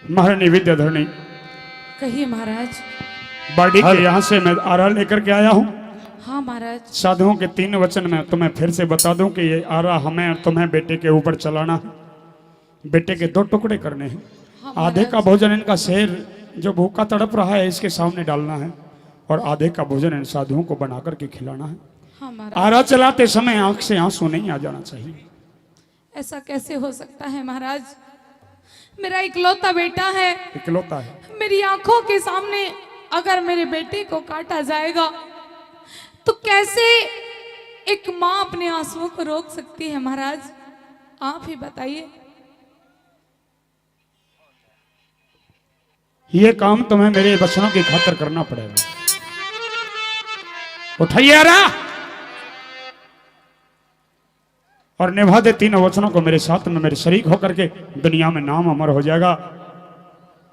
महारानी विद्याधरणी, कहिए महाराज। बाड़ी के यहाँ से मैं आरा लेकर के आया हूँ। हाँ महाराज। साधुओं के 3 वचन में तुम्हें फिर से बता दूं कि ये आरा हमें और तुम्हें बेटे के ऊपर चलाना है। बेटे के 2 टुकड़े करने हैं। हाँ आधे का भोजन इनका शेर जो भूखा तड़प रहा है इसके सामने डालना है और आधे का भोजन इन साधुओं को बना करके खिलाना है। हाँ महाराज। आरा चलाते समय आंख से आंसू नहीं आ जाना चाहिए। ऐसा कैसे हो सकता है महाराज? मेरा इकलौता बेटा है, इकलौता है। मेरी आंखों के सामने अगर मेरे बेटे को काटा जाएगा तो कैसे एक माँ अपने आंसुओं को रोक सकती है महाराज? आप ही बताइए। ये काम तुम्हें मेरे वचनों की खातिर करना पड़ेगा। उठाइए आरा और निभा दे 3 वचनों को मेरे साथ में, मेरे शरीक होकर के दुनिया में नाम अमर हो जाएगा।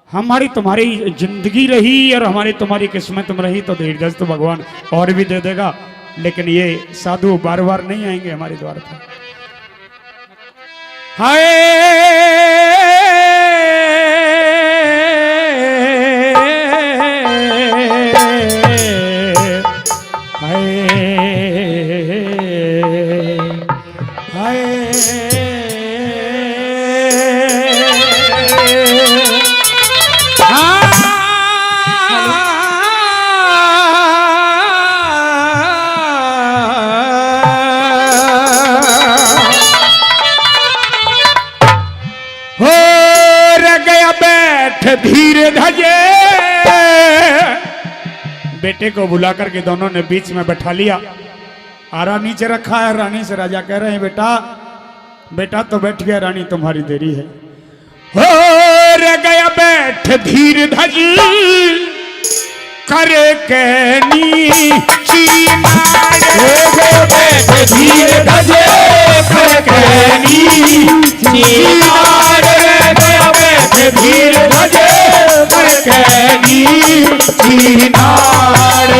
हमारी तुम्हारी जिंदगी रही और हमारी तुम्हारी किस्मत में रही तो धीरज तो भगवान और भी दे देगा, लेकिन ये साधु बार बार नहीं आएंगे हमारे द्वार पर। हाय धीर धजे बेटे को बुला करके दोनों ने बीच में बैठा लिया। आरा नीचे रखा है। रानी से राजा कह रहे हैं बेटा बेटा तो बैठ गया, रानी तुम्हारी देरी है। हो रे गया बैठ धीर धजी करे कहनी चीना बैठ धीर धजे करे कहनी चीना धीर धजे कर कहनी चीनार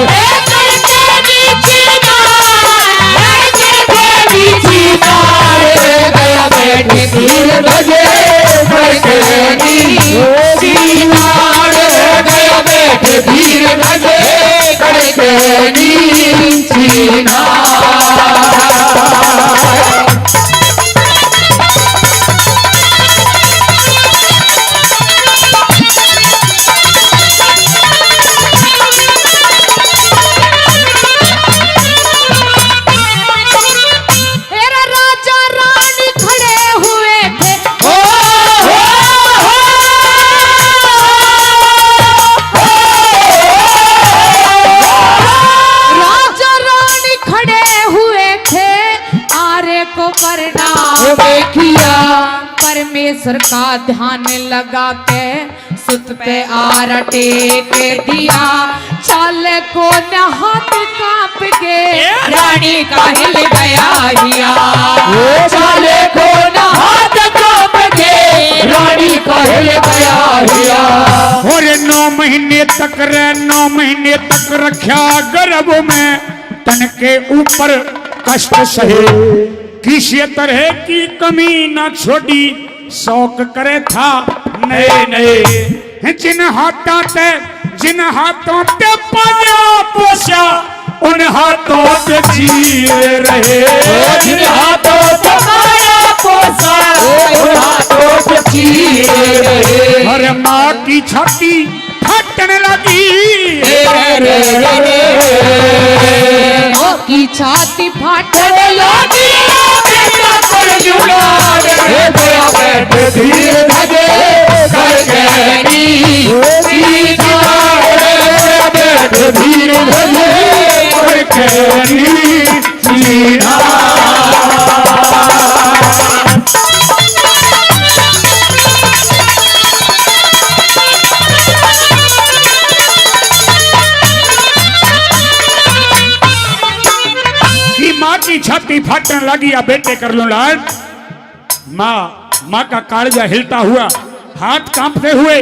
धीर धजे कर कहनी चीनार गया बैठ धीर धजे कर कहनी चीनार। परमेश्वर का ध्यान लगा के सुत पे आरा टेक दिया। चाल को हाथ कांप के रानी का हिल गया हिया। चाल को हाथ कांप के रानी का हिल गया हिया। और 9 महीने तक 9 महीने तक रखा गर्भ में तन के ऊपर कष्ट सहे, किसी तरह की कमी न छोड़ी, शौक करे था नए नए। जिन हाथों पे पाया पोसा उन हाथों पे जिए रहे। जिन हाथों पे पाया पोसा उन हाथों पे जिए रहे। अरे माँ की छाती फटने लगी, माँ की छाती फटने लगी। बैठ धीर धजे कर कहनी चीनार बैठ धीर धजे कर कहनी चीनार। की माँ की छाती फटने लगी। अब बेटे कर लो लाल। माँ का कालजा हिलता हुआ, हाथ कांपते हुए,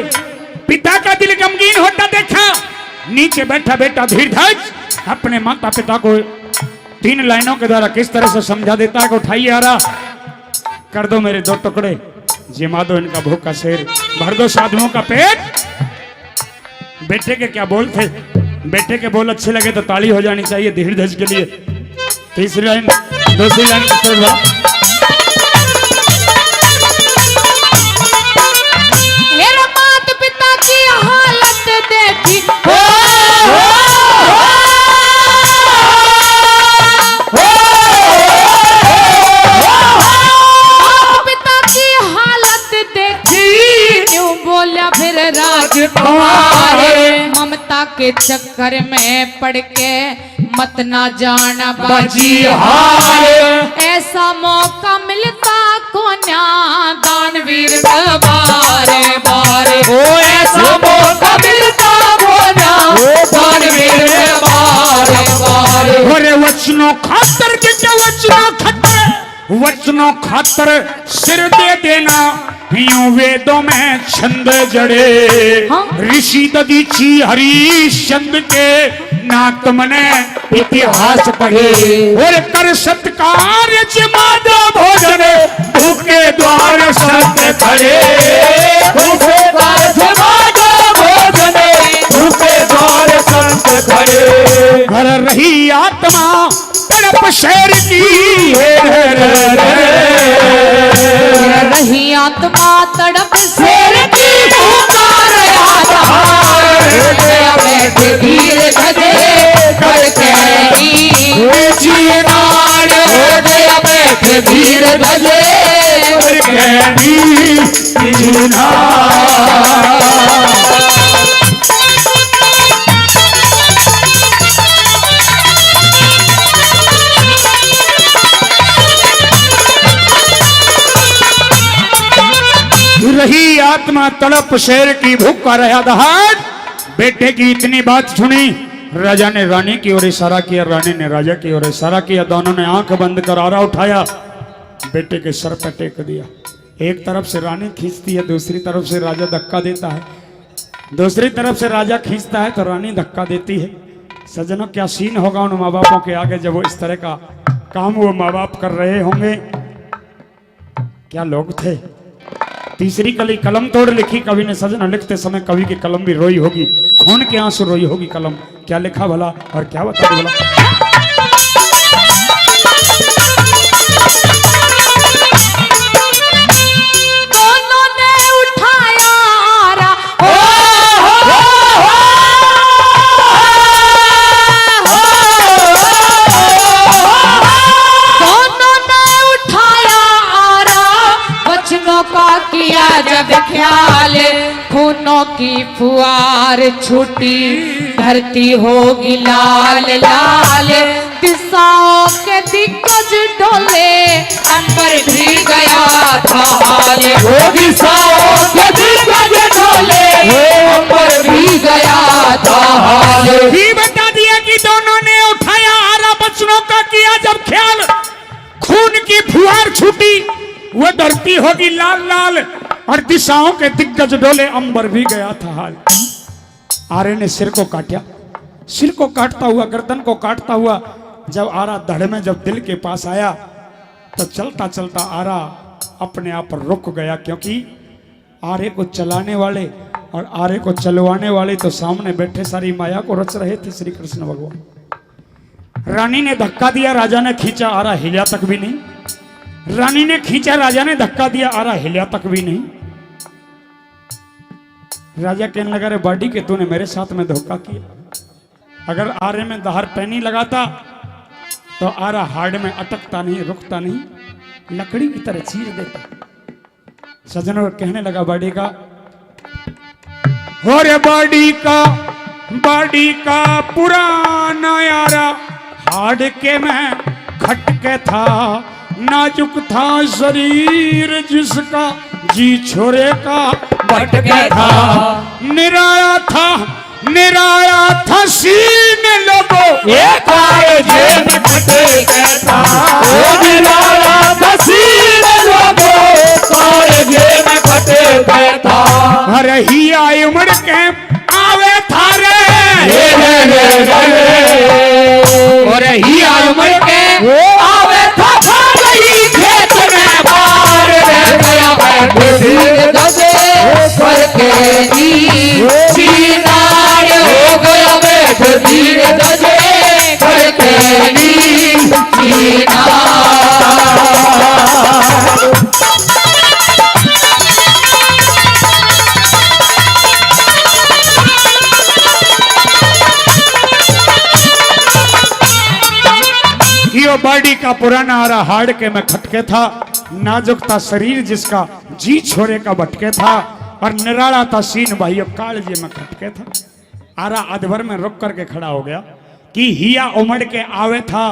पिता का दिल गमगीन होता देखा। नीचे बैठा बेटा धीरधज अपने माता पिता को 3 लाइनों के द्वारा किस तरह से समझा देता है कि उठाइए आरा, कर दो मेरे 2 टुकड़े, जिमा दो इनका भूखा शेर, भर दो साधुओं का पेट। बेटे के क्या बोल थे, बेटे के बोल अच्छे लगे तो ताली हो जानी चाहिए धीर धज के लिए। तीसरी लाइन, दूसरी लाइन मेरे माता पिता की हालत देखी पिता की हालत देखी क्यों बोला फिर राजकुमार, ममता के चक्कर में पड़ के मत ना जाना बाजी हार, ऐसा मौका मिलता को ना दानवीर बारे बारे, ओ ऐसा मौका मिलता वो ना दानवीर बारे बारे। अरे वचनों खातर के क्या वचनों खातर, वचनों खातर सिर दे देना, यूं वेदों में छंद जड़े, हाँ? ऋषि ददीची हरिश्चंद्र के ना तुमने इतिहास पढ़े, और कर सत्कार जमादा भोजन भूखे द्वार सत्य खड़े, भूखे द्वार जमादा भोजन भूखे द्वार संत खड़े। घर रही आत्मा तड़प शेर की, रही आत्मा तड़प शेर की पुकार आधार, बैठे धीर धजे करके जीनार, हो गया बैठे धीर धजे करके जीनार। रही आत्मा तड़प शेर की भूख का रहा दहाड़। बेटे की इतनी बात सुनी, राजा ने रानी की ओर इशारा किया, रानी ने राजा की ओर इशारा किया, दोनों ने आंख बंद कर आरा उठाया, बेटे के सर पर टेक दिया। एक तरफ से रानी खींचती है, दूसरी तरफ से राजा धक्का देता है, दूसरी तरफ से राजा खींचता है तो रानी धक्का देती है। सज्जनों क्या सीन होगा उन माँ बापों के आगे जब वो इस तरह का काम वो माँ बाप कर रहे होंगे। क्या लोग थे। तीसरी कली कलम तोड़ लिखी कवि ने। सजना लिखते समय कवि की कलम भी रोई होगी, खून के आंसू रोई होगी कलम। क्या लिखा भला और क्या बता भला। दोनों ने उठाया आरा, दोनों ने उठाया आरा, बचनों का किया जब ख्याल, खूनों की फुहार छूटी धरती होगी लाल लाल, दिशाओं के दिग्गज डोले अंबर भी गया था हाल, वो दिशाओं के दिग्गज डोले अंबर भी गया था हाल। ही बता दिया कि दोनों ने उठाया आरा, बचनों का किया जब ख्याल, खून की फुहार छूटी वो धरती होगी लाल लाल, और दिशाओं के दिग्गज डोले अंबर भी गया था हाल। आरे ने सिर को काटा, सिर को काटता हुआ, गर्दन को काटता हुआ जब आरा धड़ में जब दिल के पास आया तो चलता चलता आरा अपने आप रुक गया, क्योंकि आरे को चलाने वाले और आरे को चलवाने वाले तो सामने बैठे सारी माया को रच रहे थे श्री कृष्ण भगवान। रानी ने धक्का दिया, राजा ने खींचा, आरा हिला तक भी नहीं। रानी ने खींचा, राजा ने धक्का दिया, आरा हिला तक भी नहीं। राजा कहने लगा, रे बाडी के तूने मेरे साथ में धोखा किया। अगर आरे में दहार पैनी लगाता तो आरा हार्ड में अटकता नहीं, रुकता नहीं, लकड़ी की तरह चीर देता। सज्जनों कहने लगा बाडी का, हो रे बाडी का पुराना यारा, हार्ड के मैं खटके था, नाजुक था शरीर जिसका, जी छोरे का भटके था, निराया था सीने लोगों, एक आए जेब फटे कहता, ओ निराया था सीने लोगों, आए जेब फटे कहता। अरे ही आई उमड़ के आवे थारे, और ही आई उमड़ के आवे था थारे, खेत में बार रह गया बैठे नी सीनार हो गया बैठ धीरे दजे करके नी सीनार यो बॉडी का पुराना आरा हाड़ के में खटके था, नाजुक था शरीर जिसका जी छोरे का भटके था, और निराला था सीन भाई कालजे में खटके था। आरा अधवर में रुक करके खड़ा हो गया कि हिया उमड़ के आवे था